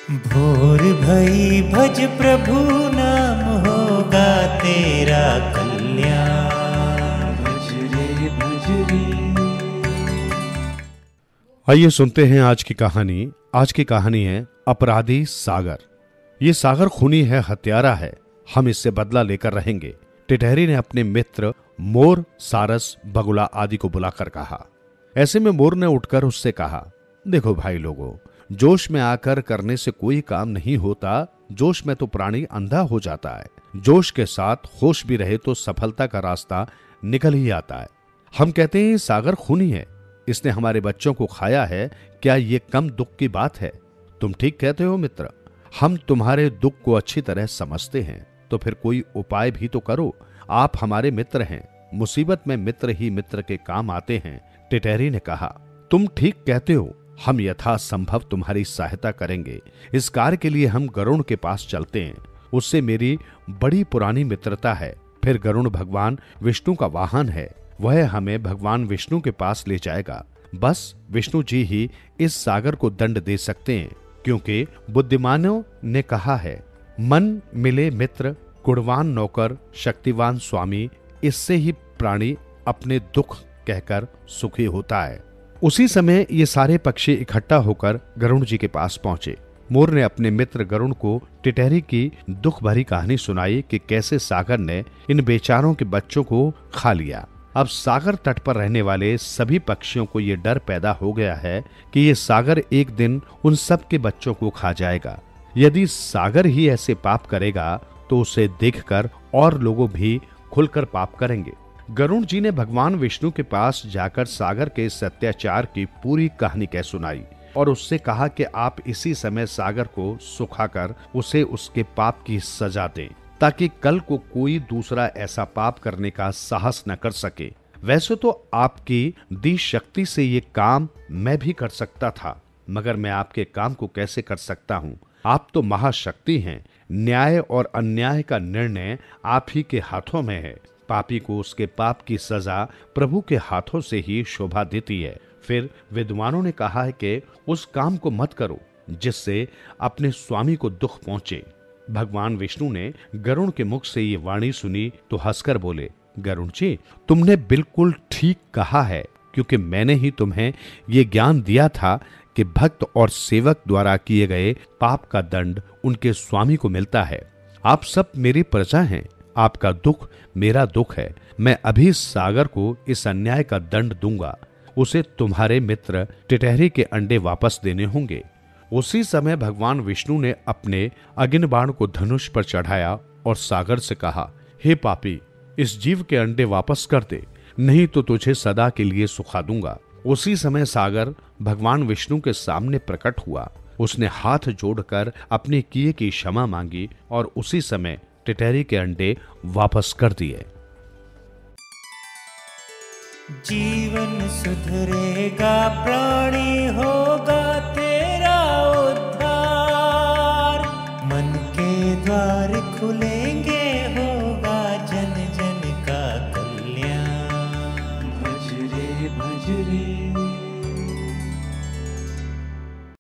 भोर भई भज प्रभु नाम होगा तेरा कल्याण। भज रे भज रे। आइए सुनते हैं आज की कहानी। आज की कहानी है अपराधी सागर। ये सागर खूनी है, हत्यारा है, हम इससे बदला लेकर रहेंगे। टिटहरी ने अपने मित्र मोर, सारस, बगुला आदि को बुलाकर कहा। ऐसे में मोर ने उठकर उससे कहा, देखो भाई लोगों, जोश में आकर करने से कोई काम नहीं होता। जोश में तो प्राणी अंधा हो जाता है। जोश के साथ होश भी रहे तो सफलता का रास्ता निकल ही आता है। हम कहते हैं सागर खूनी है, इसने हमारे बच्चों को खाया है। क्या ये कम दुख की बात है? तुम ठीक कहते हो मित्र, हम तुम्हारे दुख को अच्छी तरह समझते हैं, तो फिर कोई उपाय भी तो करो। आप हमारे मित्र हैं, मुसीबत में मित्र ही मित्र के काम आते हैं। टिटहरी ने कहा, तुम ठीक कहते हो, हम यथासंभव तुम्हारी सहायता करेंगे। इस कार्य के लिए हम गरुण के पास चलते हैं, उससे मेरी बड़ी पुरानी मित्रता है। फिर गरुण भगवान विष्णु का वाहन है, वह हमें भगवान विष्णु के पास ले जाएगा। बस विष्णु जी ही इस सागर को दंड दे सकते हैं, क्योंकि बुद्धिमानों ने कहा है, मन मिले मित्र, गुणवान नौकर, शक्तिवान स्वामी, इससे ही प्राणी अपने दुख कहकर सुखी होता है। उसी समय ये सारे पक्षी इकट्ठा होकर गरुण जी के पास पहुंचे। मोर ने अपने मित्र गरुण को टिटहरी की दुख भरी कहानी सुनाई कि कैसे सागर ने इन बेचारों के बच्चों को खा लिया। अब सागर तट पर रहने वाले सभी पक्षियों को ये डर पैदा हो गया है कि ये सागर एक दिन उन सब के बच्चों को खा जाएगा। यदि सागर ही ऐसे पाप करेगा तो उसे देखकर और लोग भी खुलकर पाप करेंगे। गरुण जी ने भगवान विष्णु के पास जाकर सागर के इस अत्याचार की पूरी कहानी कह सुनाई और उससे कहा कि आप इसी समय सागर को सुखाकर उसे उसके पाप की सजा दें, ताकि कल को कोई दूसरा ऐसा पाप करने का साहस न कर सके। वैसे तो आपकी दी शक्ति से ये काम मैं भी कर सकता था, मगर मैं आपके काम को कैसे कर सकता हूँ? आप तो महाशक्ति हैं। न्याय और अन्याय का निर्णय आप ही के हाथों में है। पापी को उसके पाप की सजा प्रभु के हाथों से ही शोभा देती है। फिर विद्वानों ने कहा है कि उस काम को मत करो जिससे अपने स्वामी को दुख पहुंचे। भगवान विष्णु ने गरुण के मुख से ये वाणी सुनी तो हंसकर बोले, गरुण जी, तुमने बिल्कुल ठीक कहा है, क्योंकि मैंने ही तुम्हें ये ज्ञान दिया था कि भक्त और सेवक द्वारा किए गए पाप का दंड उनके स्वामी को मिलता है। आप सब मेरी प्रजा हैं, आपका दुख मेरा दुख है। मैं अभी सागर को इस अन्याय का दंड दूंगा। उसे तुम्हारे मित्र टिटहरी के अंडे वापस देने होंगे। उसी समय भगवान विष्णु ने अपने अग्नि बाण को धनुष पर चढ़ाया और सागर से कहा, हे पापी, इस जीव के अंडे वापस कर दे, नहीं तो तुझे सदा के लिए सुखा दूंगा। उसी समय सागर भगवान विष्णु के सामने प्रकट हुआ। उसने हाथ जोड़कर अपने किए की क्षमा मांगी और उसी समय टिटहरी के अंडे वापस कर दिए। जीवन सुधरेगा, प्राणी होगा तेरा उद्धार। मन के द्वार खुले